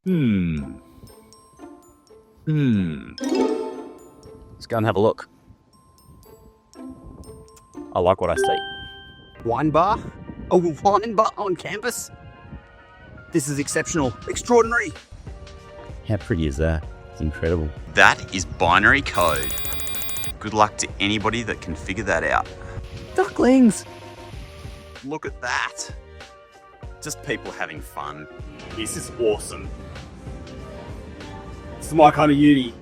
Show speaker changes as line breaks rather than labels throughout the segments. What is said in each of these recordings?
Let's go and have a look. I like what I see. Wine bar? A wine bar on campus? This is exceptional. Extraordinary. How pretty is that? It's incredible. That is binary code. Good luck to anybody that can figure that out. Ducklings! Look at that. Just people having fun. This is awesome. This is my kind of uni.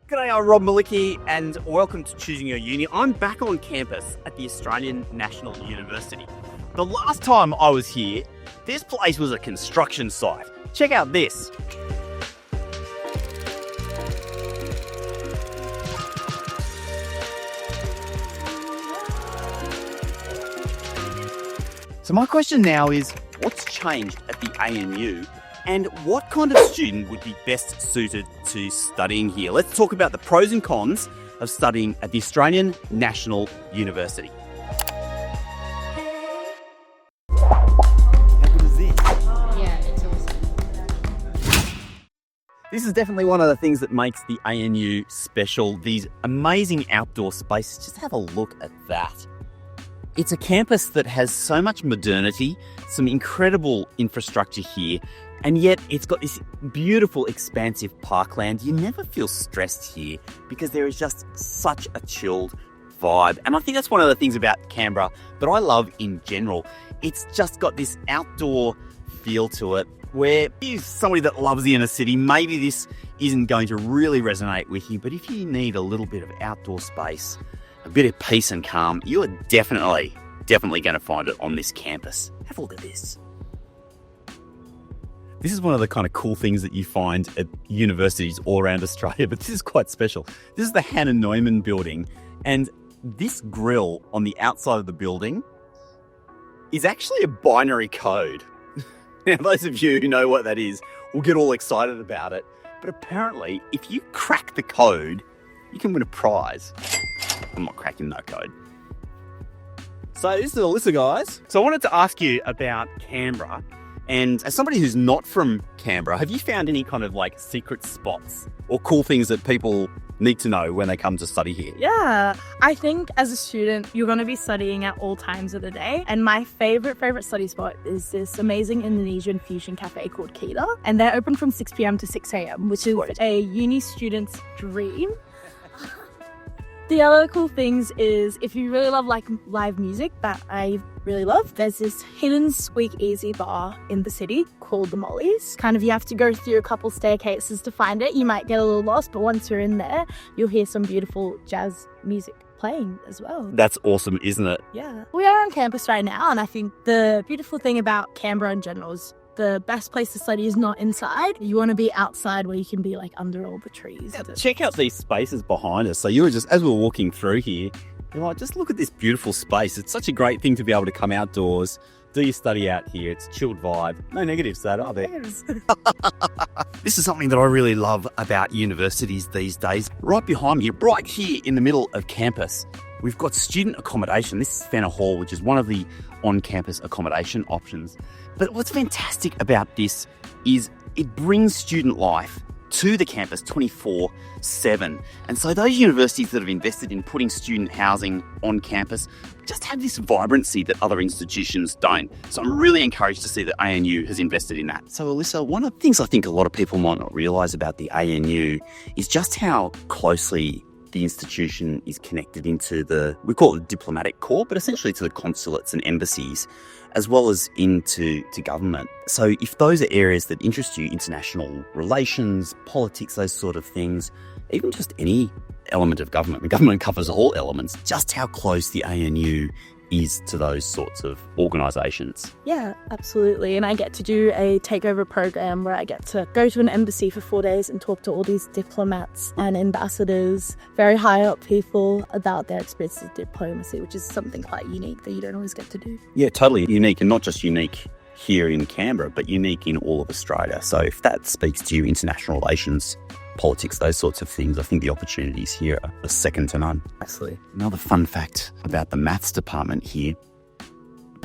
G'day, I'm Rob Malicki and welcome to Choosing Your Uni. I'm back on campus at the Australian National University. The last time I was here, this place was a construction site. Check out this. So my question now is, what's changed at the ANU and what kind of student would be best suited to studying here? Let's talk about the pros and cons of studying at the Australian National University. How good is this?
Yeah, it's awesome.
This is definitely one of the things that makes the ANU special. These amazing outdoor spaces. Just have a look at that. It's a campus that has so much modernity, some incredible infrastructure here, and yet it's got this beautiful, expansive parkland. You never feel stressed here because there is just such a chilled vibe. And I think that's one of the things about Canberra that I love in general. It's just got this outdoor feel to it where if you're somebody that loves the inner city, maybe this isn't going to really resonate with you, but if you need a little bit of outdoor space, a bit of peace and calm, you are definitely going to find it on this campus. Have a look at this. This is one of the kind of cool things that you find at universities all around Australia, but this is quite special. This is the Neumann building, and this grill on the outside of the building is actually a binary code. Now, those of you who know what that is will get all excited about it, but apparently, if you crack the code, you can win a prize. I'm not cracking no code. So this is Alyssa, guys. So I wanted to ask you about Canberra. And as somebody who's not from Canberra, have you found any kind of like secret spots or cool things that people need to know when they come to study here?
Yeah, I think as a student, you're going to be studying at all times of the day. And my favorite study spot is this amazing Indonesian fusion cafe called Kita. And they're open from 6 p.m. to 6 a.m., which is a uni student's dream. The other cool things is if you really love like live music that I really love, there's this hidden speakeasy bar in the city called the Molly's. Kind of you have to go through a couple staircases to find it. You might get a little lost, but once you're in there, you'll hear some beautiful jazz music playing as well.
That's awesome, isn't it?
Yeah. We are on campus right now, and I think the beautiful thing about Canberra in general is the best place to study is not inside. You want to be outside where you can be like under all the trees.
Yeah, check out these spaces behind us. So you were just, as we were walking through here, you're like, just look at this beautiful space. It's such a great thing to be able to come outdoors, do your study out here. It's a chilled vibe. No negatives, that are there? This is something that I really love about universities these days. Right behind me, right here in the middle of campus, we've got student accommodation. This is Fenner Hall, which is one of the on-campus accommodation options. But what's fantastic about this is it brings student life to the campus 24/7. And so those universities that have invested in putting student housing on campus just have this vibrancy that other institutions don't. So I'm really encouraged to see that ANU has invested in that. So Alyssa, one of the things I think a lot of people might not realise about the ANU is just how closely the institution is connected into we call it the diplomatic corps, but essentially to the consulates and embassies, as well as into government. So if those are areas that interest you, international relations, politics, those sort of things, even just any element of government, the government covers all elements, just how close the ANU is to those sorts of organisations.
Yeah, absolutely. And I get to do a takeover program where I get to go to an embassy for 4 days and talk to all these diplomats and ambassadors, very high up people about their experiences of diplomacy, which is something quite unique that you don't always get to do.
Yeah, totally unique, and not just unique here in Canberra, but unique in all of Australia. So if that speaks to you, international relations, politics, those sorts of things, I think the opportunities here are second to none. Absolutely. Another fun fact about the maths department here,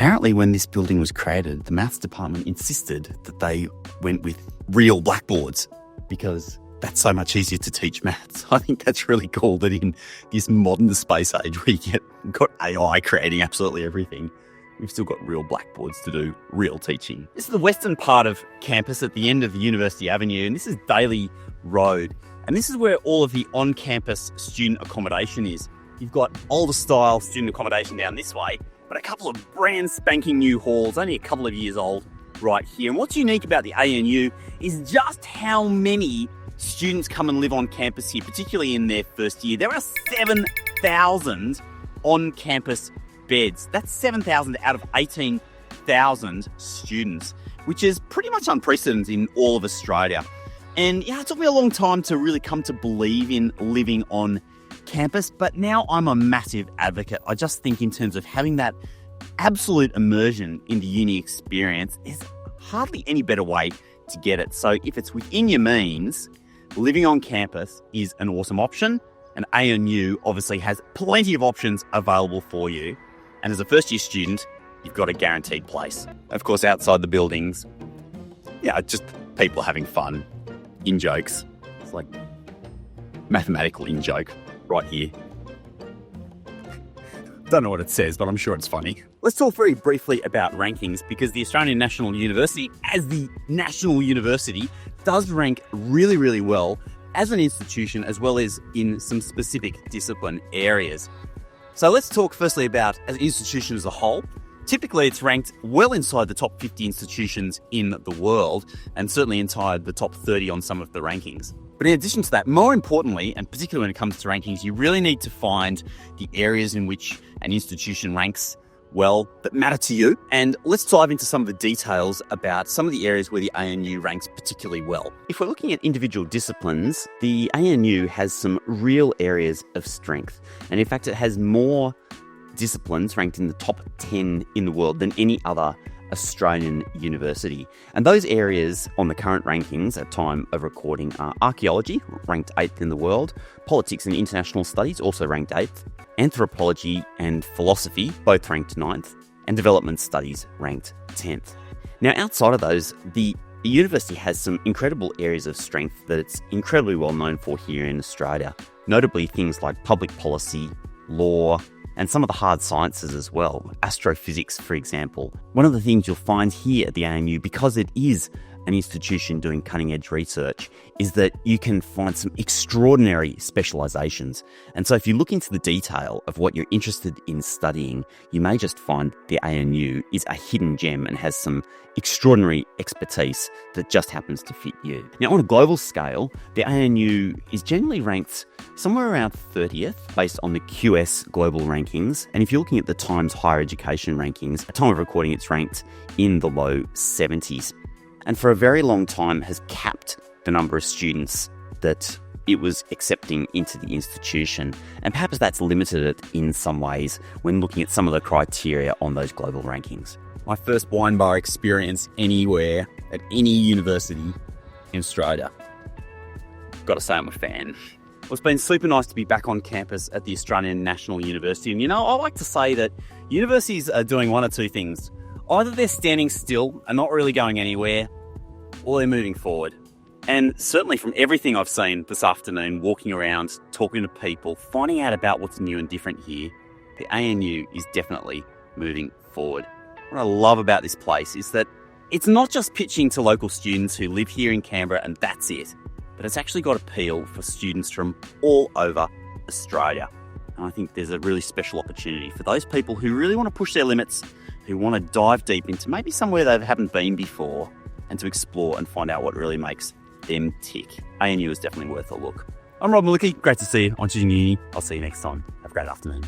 Apparently, when this building was created, the maths department insisted that they went with real blackboards because that's so much easier to teach maths. I think that's really cool that in this modern space age where you've got AI creating absolutely everything, we've still got real blackboards to do real teaching. This is the western part of campus at the end of the University Avenue, and this is Daly Road. And this is where all of the on-campus student accommodation is. You've got older style student accommodation down this way, but a couple of brand spanking new halls, only a couple of years old right here. And what's unique about the ANU is just how many students come and live on campus here, particularly in their first year. There are 7,000 on-campus beds. That's 7,000 out of 18,000 students, which is pretty much unprecedented in all of Australia. And yeah, it took me a long time to really come to believe in living on campus, but now I'm a massive advocate. I just think in terms of having that absolute immersion in the uni experience, there's hardly any better way to get it. So if it's within your means, living on campus is an awesome option, and ANU obviously has plenty of options available for you. And as a first year student, you've got a guaranteed place. Of course, outside the buildings, yeah, just people having fun, in jokes. It's like mathematical in joke right here. Don't know what it says, but I'm sure it's funny. Let's talk very briefly about rankings, because the Australian National University, as the national university, does rank really, really well as an institution, as well as in some specific discipline areas. So let's talk firstly about as an institution as a whole. Typically, it's ranked well inside the top 50 institutions in the world, and certainly inside the top 30 on some of the rankings. But in addition to that, more importantly, and particularly when it comes to rankings, you really need to find the areas in which an institution ranks well that matter to you. And let's dive into some of the details about some of the areas where the ANU ranks particularly well. If we're looking at individual disciplines, the ANU has some real areas of strength. And in fact, it has more disciplines ranked in the top 10 in the world than any other Australian university. And those areas on the current rankings at time of recording are archaeology, ranked 8th in the world, politics and international studies, also ranked 8th, anthropology and philosophy, both ranked 9th, and development studies ranked 10th. Now, outside of those, the university has some incredible areas of strength that it's incredibly well known for here in Australia, notably things like public policy, law, and some of the hard sciences as well. Astrophysics, for example. One of the things you'll find here at the ANU, because it is an institution doing cutting-edge research, is that you can find some extraordinary specializations. And so if you look into the detail of what you're interested in studying, you may just find the ANU is a hidden gem and has some extraordinary expertise that just happens to fit you. Now, on a global scale, the ANU is generally ranked somewhere around 30th based on the QS global rankings. And if you're looking at the Times Higher Education rankings, at time of recording, it's ranked in the low 70s. And for a very long time has capped the number of students that it was accepting into the institution. And perhaps that's limited it in some ways when looking at some of the criteria on those global rankings. My first wine bar experience anywhere at any university in Australia. Got to say I'm a fan. Well, it's been super nice to be back on campus at the Australian National University. And I like to say that universities are doing one or two things. Either they're standing still and not really going anywhere, or they're moving forward. And certainly from everything I've seen this afternoon, walking around, talking to people, finding out about what's new and different here, the ANU is definitely moving forward. What I love about this place is that it's not just pitching to local students who live here in Canberra and that's it, but it's actually got appeal for students from all over Australia. And I think there's a really special opportunity for those people who really want to push their limits, who want to dive deep into maybe somewhere they haven't been before, and to explore and find out what really makes them tick. ANU is definitely worth a look. I'm Rob Malicki. Great to see you on Choosing Your Uni. I'll see you next time. Have a great afternoon.